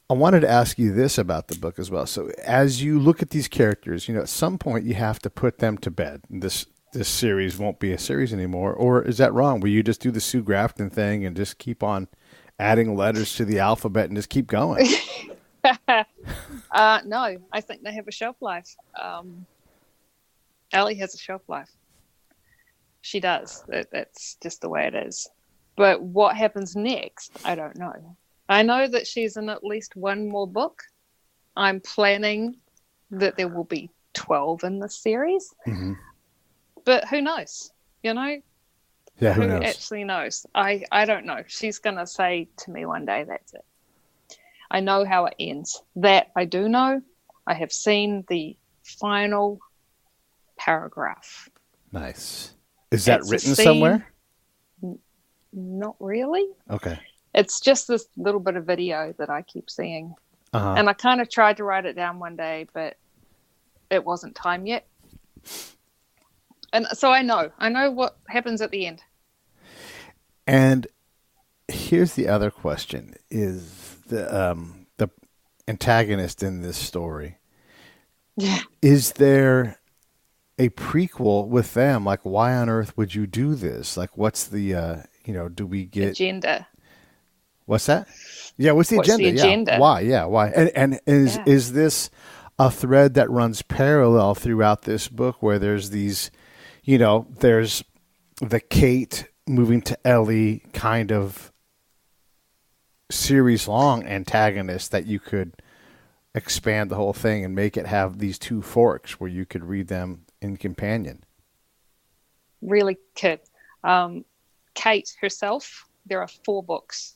I wanted to ask you this about the book as well. So as you look at these characters, at some point you have to put them to bed. This series won't be a series anymore, or is that wrong? Will you just do the Sue Grafton thing and just keep on adding letters to the alphabet and just keep going? No, I think they have a shelf life. Ellie has a shelf life. She does. That's just the way it is. But what happens next, I don't know. I know that she's in at least one more book. I'm planning that there will be 12 in this series. Mm-hmm. But who knows? Yeah, who knows? Actually knows? I don't know. She's going to say to me one day, that's it. I know how it ends. That I do know. I have seen the final paragraph. Nice. Is that written somewhere? Not really. Okay. It's just this little bit of video that I keep seeing. Uh-huh. And I kind of tried to write it down one day, but it wasn't time yet. And so I know what happens at the end. And here's the other question: is and antagonist in this story. Yeah. Is there a prequel with them? Like, why on earth would you do this? Like, what's the, do we get... Agenda. What's that? Yeah, what's the agenda? agenda? Yeah. Why? Yeah, why? And is this a thread that runs parallel throughout this book where there's these, there's the Kate moving to Ellie kind of series-long antagonist that you could expand the whole thing and make it have these two forks where you could read them in companion? Really could. Kate herself, there are 4 books.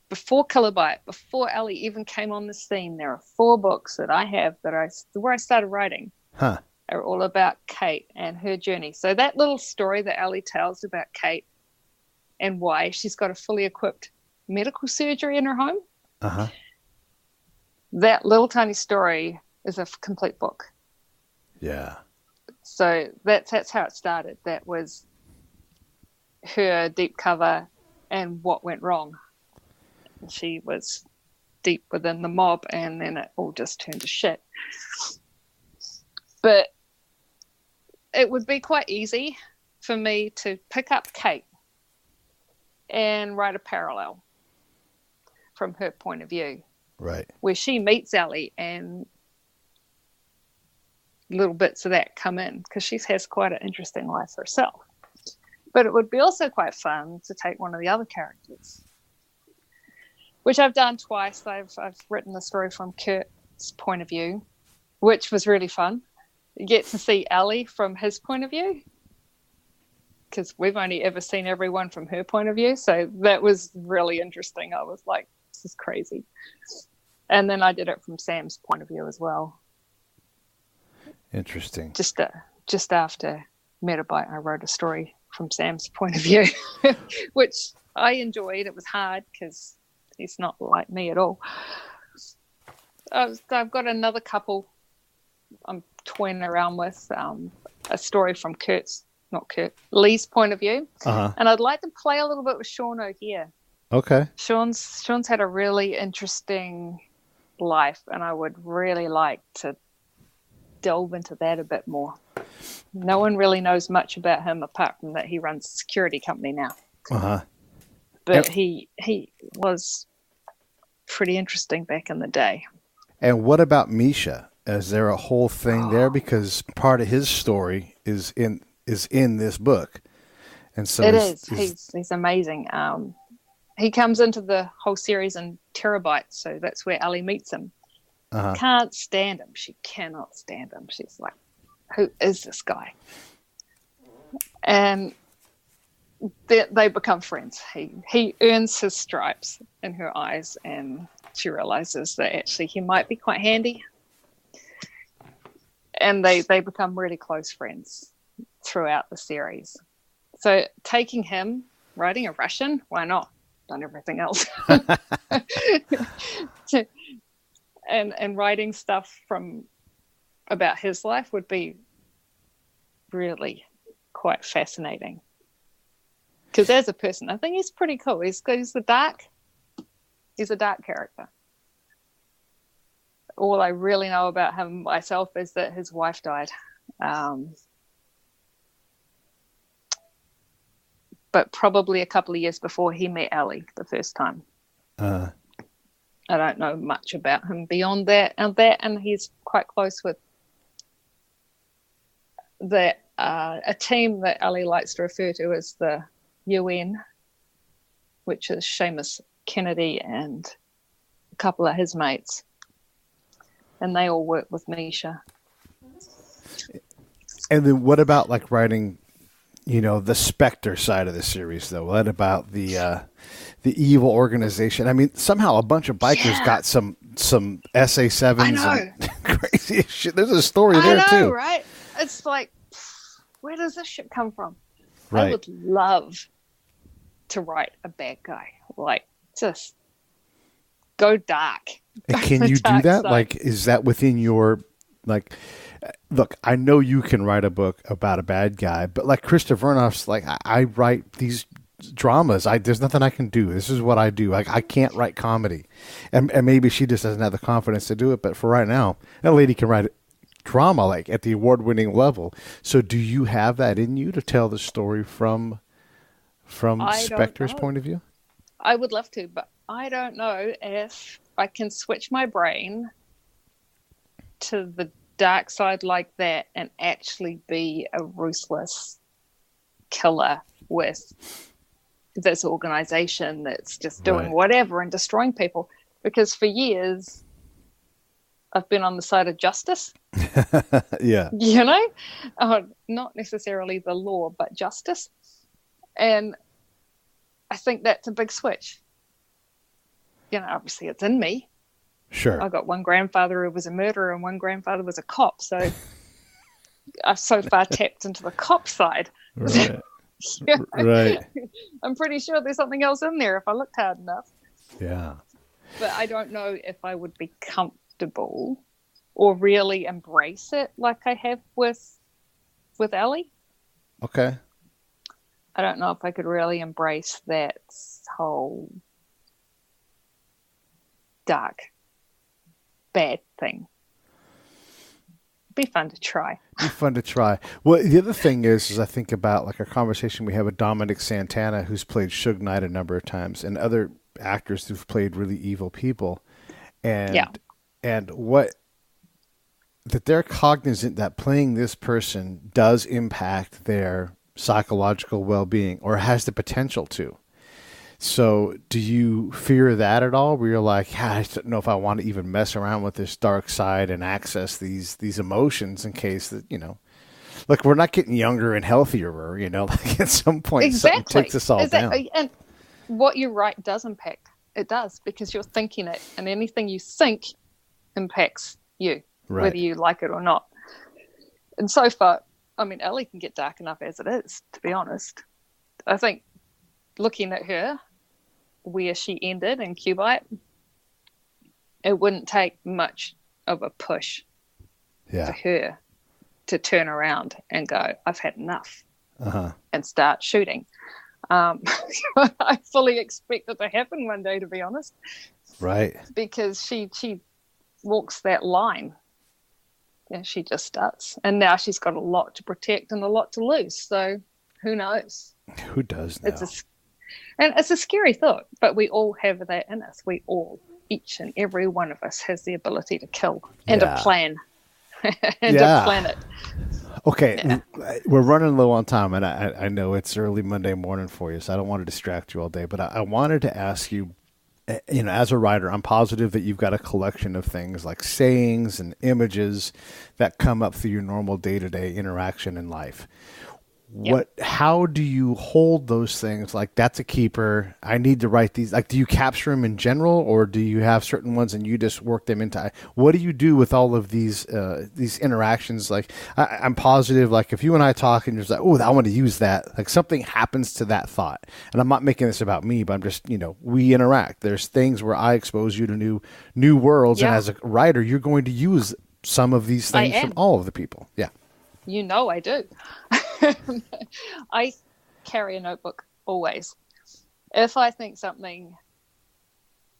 Before Kilobyte, before Ellie even came on the scene, there are 4 books that I have where I started writing. Huh. Are all about Kate and her journey. So that little story that Ellie tells about Kate and why she's got a fully equipped medical surgery in her home, Uh-huh. that little tiny story is a complete book. Yeah. So that's how it started. That was her deep cover and what went wrong. She was deep within the mob, and then it all just turned to shit. But it would be quite easy for me to pick up Kate and write a parallel from her point of view. Right. Where she meets Ellie and little bits of that come in, because she has quite an interesting life herself. But it would be also quite fun to take one of the other characters, which I've done twice. I've written the story from Kurt's point of view, which was really fun. You get to see Ellie from his point of view, because we've only ever seen everyone from her point of view. So that was really interesting. I was like, this is crazy. And then I did it from Sam's point of view as well. Interesting. Just after Metabyte, I wrote a story from Sam's point of view, which I enjoyed. It was hard because he's not like me at all. I've got another couple I'm toying around with, a story from Lee's point of view. Uh-huh. And I'd like to play a little bit with Sean O'Hare. Okay. Sean's had a really interesting life, and I would really like to delve into that a bit more. No one really knows much about him apart from that he runs a security company now. Uh-huh. But he was pretty interesting back in the day. And what about Misha? Is there a whole thing there? Because part of his story is in this book. And so it is. He's amazing. He comes into the whole series in terabytes, so that's where Ellie meets him. Uh-huh. Can't stand him. She cannot stand him. She's like, who is this guy? And they become friends. He earns his stripes in her eyes, and she realizes that actually he might be quite handy. And they become really close friends throughout the series. So taking him, writing a Russian, why not? Done everything else. and writing stuff about his life would be really quite fascinating. Because as a person, I think he's pretty cool. He's a dark character. All I really know about him myself is that his wife died. But probably a couple of years before he met Ellie the first time. I don't know much about him beyond that, and he's quite close with a team that Ellie likes to refer to as the UN, which is Seamus Kennedy and a couple of his mates, and they all work with Misha. And then what about like writing, the Spectre side of the series, though? What about the evil organization? I mean, somehow a bunch of bikers got some SA-7s and crazy shit. There's a story there, too. Right? It's like, where does this shit come from? Right. I would love to write a bad guy. Like, just go dark. And can you do that? Side. Like, is that within your, like... Look, I know you can write a book about a bad guy, but like Krista Vernoff's, like I write these dramas. There's nothing I can do. This is what I do. I can't write comedy, and maybe she just doesn't have the confidence to do it. But for right now, that lady can write drama like at the award-winning level. So, do you have that in you to tell the story from Spectre's point of view? I would love to, but I don't know if I can switch my brain to the dark side like that and actually be a ruthless killer with this organization that's just doing whatever and destroying people. Because for years, I've been on the side of justice. Yeah. You know? Not necessarily the law, but justice. And I think that's a big switch. You know, obviously it's in me. Sure. I got one grandfather who was a murderer and one grandfather was a cop. So I've so far tapped into the cop side. Right. Yeah. Right. I'm pretty sure there's something else in there if I looked hard enough. Yeah. But I don't know if I would be comfortable or really embrace it like I have with Ellie. Okay. I don't know if I could really embrace that whole dark, bad thing. Be fun to try. Be fun to try. Well, the other thing is I think about like a conversation we have with Dominic Santana, who's played Suge Knight a number of times, and other actors who've played really evil people, and what that they're cognizant that playing this person does impact their psychological well-being or has the potential to. So do you fear that at all, where you're like, I don't know if I want to even mess around with this dark side and access these emotions in case that, you know, look, we're not getting younger and healthier, you know, like at some point something takes us all down. And what you write does impact. It does, because you're thinking it, and anything you think impacts you, whether you like it or not. And so far, I mean, Ellie can get dark enough as it is, to be honest. I think looking at her, where she ended in Cubite, it wouldn't take much of a push for her to turn around and go, I've had enough, and start shooting. I fully expect it to happen one day, to be honest. Right. Because she walks that line. Yeah, she just does. And now she's got a lot to protect and a lot to lose. So who knows? Who does now? It's a scary thought, but we all have that in us. We all, each and every one of us, has the ability to kill and to plan and to plan it. Okay, we're running low on time, and I know it's early Monday morning for you, so I don't want to distract you all day, but I wanted to ask you, you know, as a writer, I'm positive that you've got a collection of things like sayings and images that come up through your normal day-to-day interaction in life. How do you hold those things? Like, that's a keeper. I need to write these. Like, do you capture them in general, or do you have certain ones and you just work them into? What do you do with all of these interactions? Like, I'm positive. Like, if you and I talk and you're just like, oh, I want to use that. Like, something happens to that thought, and I'm not making this about me, but I'm just, you know, we interact. There's things where I expose you to new worlds, and as a writer, you're going to use some of these things from all of the people. Yeah. You know I do. I carry a notebook always. If I think something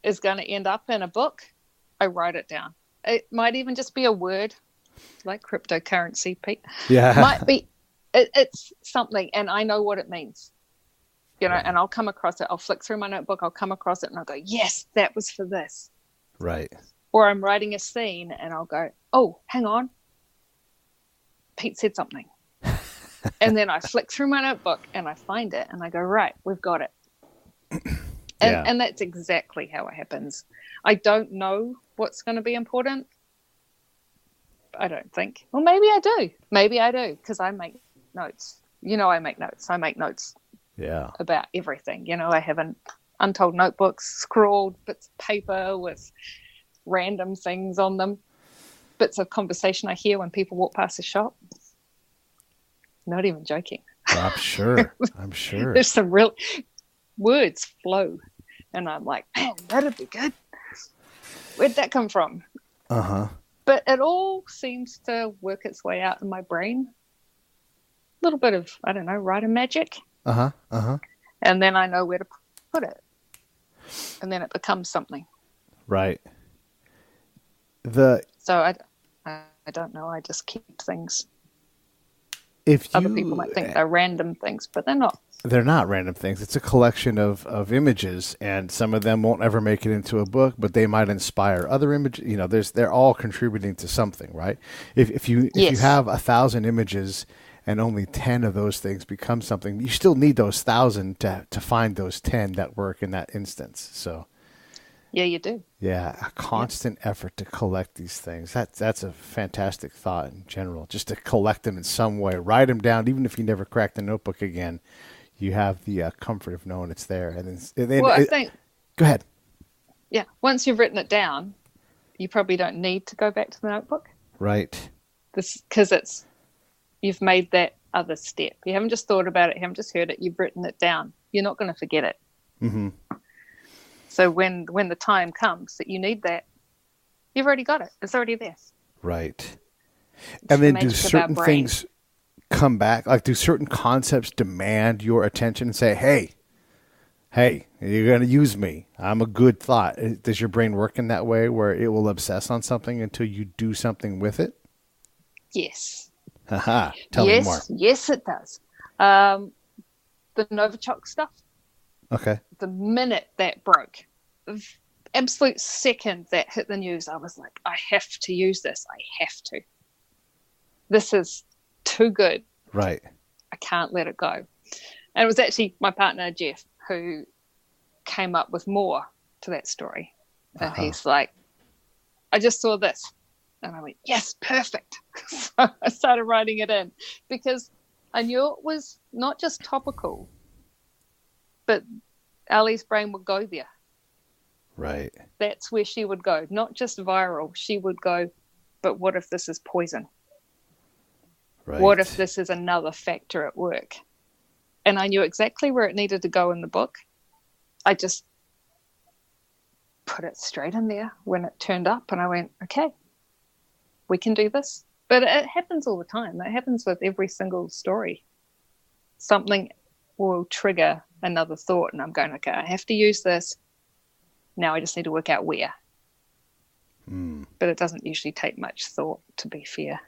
is going to end up in a book, I write it down. It might even just be a word, like cryptocurrency, Pete. Yeah. Might be, it's something, and I know what it means. You know, and I'll come across it. I'll flick through my notebook. I'll come across it, and I'll go, yes, that was for this. Right. Or I'm writing a scene, and I'll go, oh, hang on. Pete said something. And then I flick through my notebook and I find it and I go, right, we've got it. And that's exactly how it happens. I don't know what's going to be important. I don't think. Well, maybe I do. Maybe I do, because I make notes. You know, I make notes. I make notes about everything. You know, I have an untold notebooks, scrawled bits of paper with random things on them. Bits of conversation I hear when people walk past the shop. Not even joking. I'm sure. There's some real words flow. And I'm like, man, that'd be good. Where'd that come from? But it all seems to work its way out in my brain. A little bit of, I don't know, writer magic. And and then I know where to put it, and then it becomes something. Right. So I don't know. I just keep things. Other people might think they're random things, but they're not. They're not random things. It's a collection of images, and some of them won't ever make it into a book, but they might inspire other images. You know, they're all contributing to something, right? If you have 1,000 images and only 10 of those things become something, you still need those 1,000 to find those 10 that work in that instance. So. Yeah, you do. Yeah, a constant effort to collect these things. That's a fantastic thought in general. Just to collect them in some way, write them down, even if you never crack the notebook again. You have the comfort of knowing it's there. And then I think. Go ahead. Yeah, once you've written it down, you probably don't need to go back to the notebook. Right. Because you've made that other step. You haven't just thought about it. You haven't just heard it. You've written it down. You're not going to forget it. Mm-hmm. So when the time comes that you need that, you've already got it. It's already there. Right. And then do certain things come back? Like, do certain concepts demand your attention and say, hey, you're going to use me. I'm a good thought. Does your brain work in that way where it will obsess on something until you do something with it? Yes. Haha. Tell me more. Yes, it does. The Novichok stuff. Okay. The minute that broke, the absolute second that hit the news, I was like, I have to use this. I have to. This is too good. Right. I can't let it go. And it was actually my partner, Jeff, who came up with more to that story. And he's like, I just saw this. And I went, yes, perfect. So I started writing it in because I knew it was not just topical, but Ali's brain would go there. Right. That's where she would go. Not just viral. She would go, but what if this is poison? Right. What if this is another factor at work? And I knew exactly where it needed to go in the book. I just put it straight in there when it turned up, and I went, okay, we can do this. But it happens all the time. It happens with every single story. Something will trigger another thought, and I'm going, okay, I have to use this. Now I just need to work out where. But it doesn't usually take much thought, to be fair.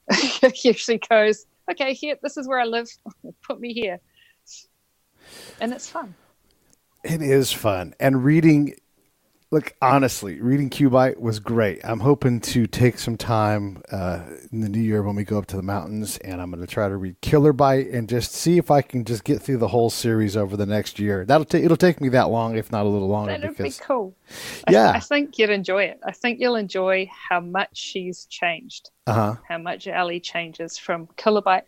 It usually goes, okay, here, this is where I live. Put me here. And it's fun. It is fun. And reading, look, honestly, reading Cubite was great. I'm hoping to take some time in the new year when we go up to the mountains, and I'm going to try to read Killer Bite and just see if I can just get through the whole series over the next year. It'll take me that long, if not a little longer. That'd be cool. Yeah. I think you'd enjoy it. I think you'll enjoy how much she's changed. How much Ali changes from Killer Bite.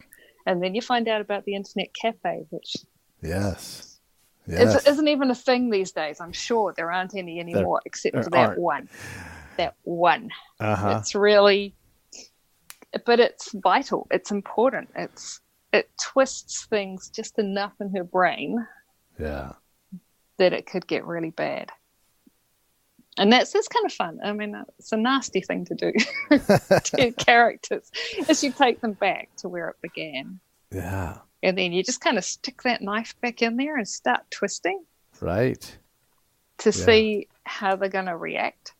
And then you find out about the internet cafe, which Yes. isn't even a thing these days. I'm sure there aren't any anymore, except for that one. That one. It's really, but it's vital. It's important. It twists things just enough in her brain. Yeah. That it could get really bad. And that's kind of fun. I mean, it's a nasty thing to do to characters, is you take them back to where it began. Yeah. And then you just kind of stick that knife back in there and start twisting. Right. To see how they're going to react.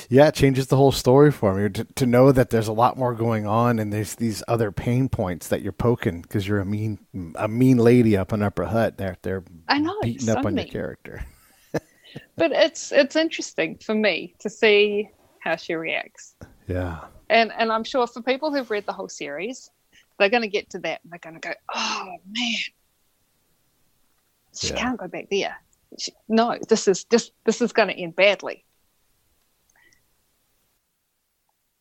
Yeah, it changes the whole story for me to know that there's a lot more going on, and there's these other pain points that you're poking because you're a mean lady up in Upper Hutt. They're beating up on your character. But it's interesting for me to see how she reacts. Yeah. And I'm sure for people who've read the whole series, they're going to get to that and they're going to go, oh man, she can't go back there. This is going to end badly.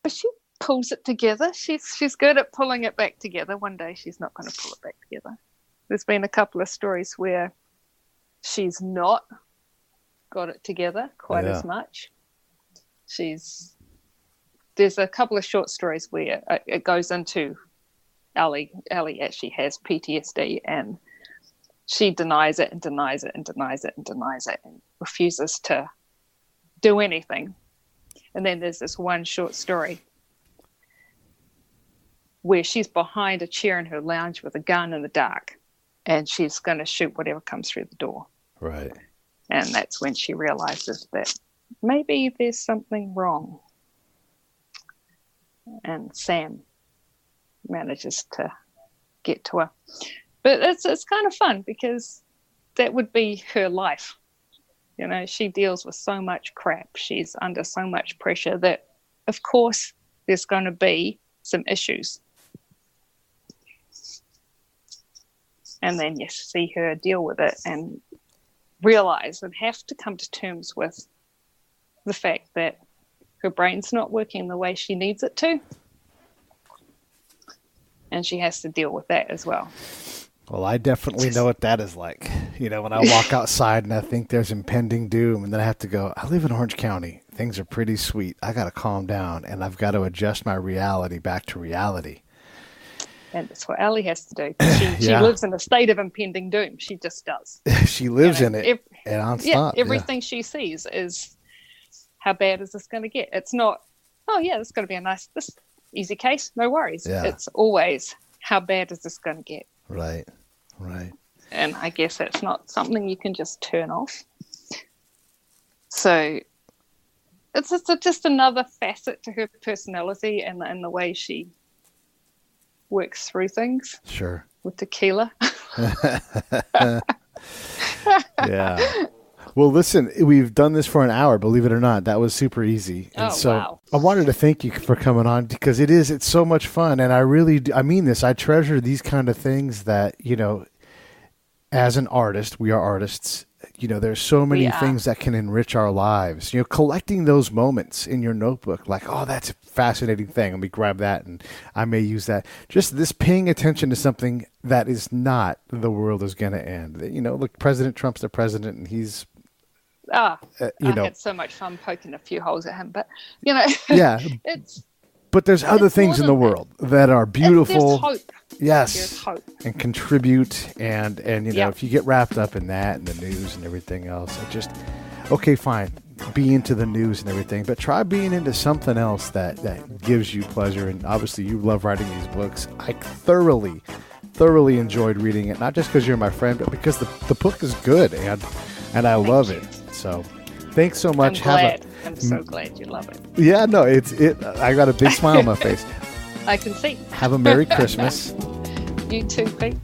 But she pulls it together. She's good at pulling it back together. One day she's not going to pull it back together. There's been a couple of stories where she's not got it together quite as much. There's a couple of short stories where it goes into Ali actually has PTSD, and she denies it and denies it and denies it and denies it and refuses to do anything. And then there's this one short story where she's behind a chair in her lounge with a gun in the dark, and she's going to shoot whatever comes through the door. Right. And that's when she realizes that maybe there's something wrong. And Sam manages to get to her. But it's kind of fun because that would be her life. You know, she deals with so much crap. She's under so much pressure that, of course, there's going to be some issues. And then you see her deal with it and realize and have to come to terms with the fact that her brain's not working the way she needs it to. And she has to deal with that as well. Well, I definitely know what that is like. You know, when I walk outside and I think there's impending doom, and then I have to go, I live in Orange County. Things are pretty sweet. I got to calm down, and I've got to adjust my reality back to reality. And that's what Ellie has to do. She lives in a state of impending doom. She just does. She lives in it and nonstop. Everything she sees is, how bad is this going to get? It's not, oh yeah, this is going to be this easy case, no worries. Yeah. It's always, how bad is this going to get? Right. And I guess that's not something you can just turn off. So it's just another facet to her personality and the way she works through things. Sure. With tequila. Yeah. Well, listen, we've done this for an hour, believe it or not. That was super easy. And wow. I wanted to thank you for coming on because it's so much fun. And I mean this, I treasure these kind of things that, you know, as an artist, we are artists, you know, there's so many things that can enrich our lives. You know, collecting those moments in your notebook, like, oh, that's a fascinating thing. Let me grab that and I may use that. Just this paying attention to something that is not the world is going to end. You know, look, President Trump's the president and he's, I had so much fun poking a few holes at him, but you know, yeah, but there's other things in the world that are beautiful. There's hope. Yes, there's hope. And contribute, and you know, if you get wrapped up in that and the news and everything else, okay, fine, be into the news and everything, but try being into something else that gives you pleasure. And obviously, you love writing these books. I thoroughly enjoyed reading it, not just because you're my friend, but because the book is good and I love it. So, thanks so much. I'm so glad you love it. Yeah, no, I got a big smile on my face. I can see. Have a Merry Christmas. You too, Pete.